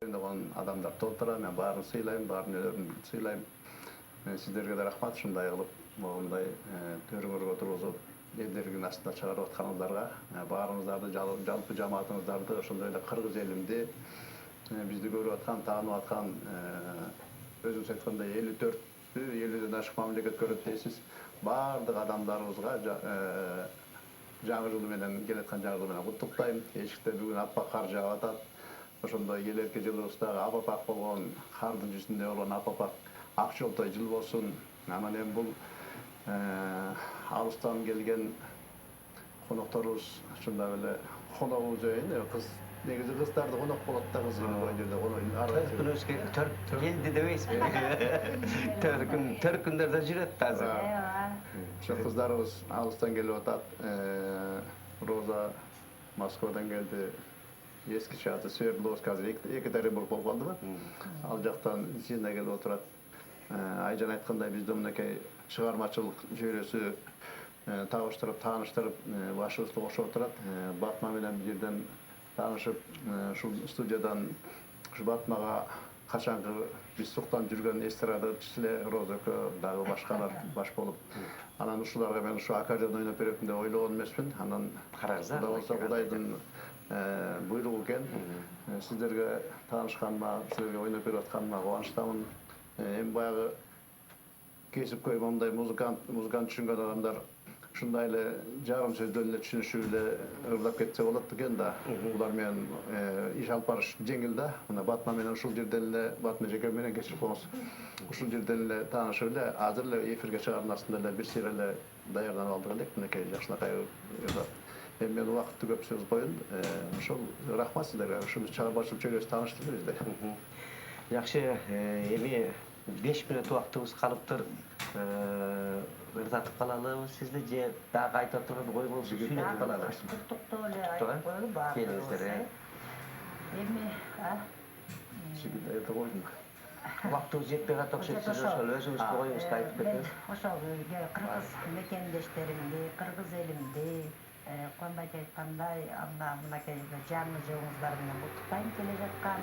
Оған адамдар толтыра, мен барын сыйлайм, барын өлөрүн сыйлайм. Сиздерге да рахмат, ушундай кылып, моундай төрүңөргө отургузуп, элдердин астына чыгарып атканыңыздарга, баарыңыздарды, жалпы жамаатыңыздарды, ошондой эле кыргыз элимди, бизди көрүп аткан, таанып аткан, өзүңүз айткандай 54 50ден ашык мамлекет көрөт дейсиз. Баардык адамдарыбызга жаңы жылы менен, келаткан жаңы жылы менен куттуктайм. Эшикте бүгүн аппак кар жаап атат. Ошондой келерки жылыбыздагы апапак болгон, кардын жүзүндө болгон апапак ак жолтой жыл болсун. Анан эми бул алыстан келген конокторубуз ушундай эле коногубуз кыз, негизи кыздарды конок болот да, кыз койгон жерде Төрт келди дебейсизби? Төрт күндөрдө жүрөт да азыр. Ошо кыздарыбыз алыстан келип атат. Роза Москвадан келди. Eski çağda Sverdlovsk azыр Екатеринбург болуп калдыбы? Ал жактан Зина келип отурат. Айжан айткандай, бизде мынакей чыгармачылык жүйрөсү табыштырып, тааныштырып, башыбызды кошуп отурат. Батма менен бир жерден таанышып, ушул студиядан ушу Батмага качанкы биз суктанып жүргөн эстрадачы эле Роза экөө, дагы башкалар баш болуп. Анан ушуларга мен ушу аккордеон ойноп беретин деп ойлогон эмесмин. Анан караңыздар, Кудай болсо Кудайдын буйругу экен. Сиздерге таанышканыма, сиздерге ойноп берип атканыма кубанычтамын. Эми баягы кесипкөй мондай музыкант түшүнгөн адамдар ушундай эле жарым сөздөн эле түшүнүшүп эле ырдап кетсе болот экен да. Булар менен иш алып барыш жеңил да. Мына Батма менен ушул жерден эле, Батма жеке менен кечирип коңуз. Ушул жерден эле таанышып эле, азыр эле эфирге чыгаардын астында эле бир сыйра эле даярданып алдык элек. Мынакей жакшынакай. Эми мен убакытты көп сөз коеюн. Ошол рахмат сиздерге. Ушул чыгармачылык жүйрөсү тааныштырды бизди. Жакшы, эми 5 мүнөт убактыбыз калыптыр. Ырдатып калалыбы сизди же дагы айта турган ой болсо сүйлөтүп калалыбы? Туктуктоо эле айтып коелу келиңиздер. Эми, Жигит айта койдум. Убактыбыз жетпей калат окшойт. Сиз ошол өзүңүздүн оюңузду айтып кетиңиз. Ошол кыргыз мекендештеримди, кыргыз элимди, Куанбайчы айткандай, мынакей жаңы жылыңыздар менен куттуктайм. Келе жаткан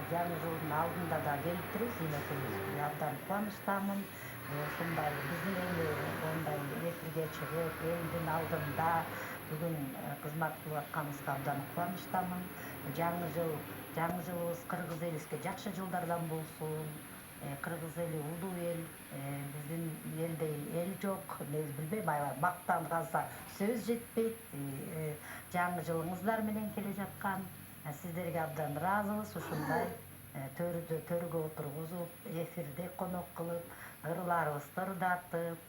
жаңы жылдын алдында да келиптир, Зинекебиз. Абдан кубанычтамын. Ушундай биздин эми мындай эфирге чыгып, элдин алдында бүгүн кызмат кылып атканыбызга абдан кубанычтамын. Жаңы жылыбыз кыргыз элибизге жакшы жылдардан болсун. Кыргыз эли улуу эл, биздин элдей эл жок. Билбейм, аябай мактанып калса сөз жетпейт. Жаңы жылыңыздар менен келе жаткан. Сиздерге абдан ыраазыбыз. Ушундай төрүгө отургузуп, эфирде конок кылып, ырларыбызды ырдатып,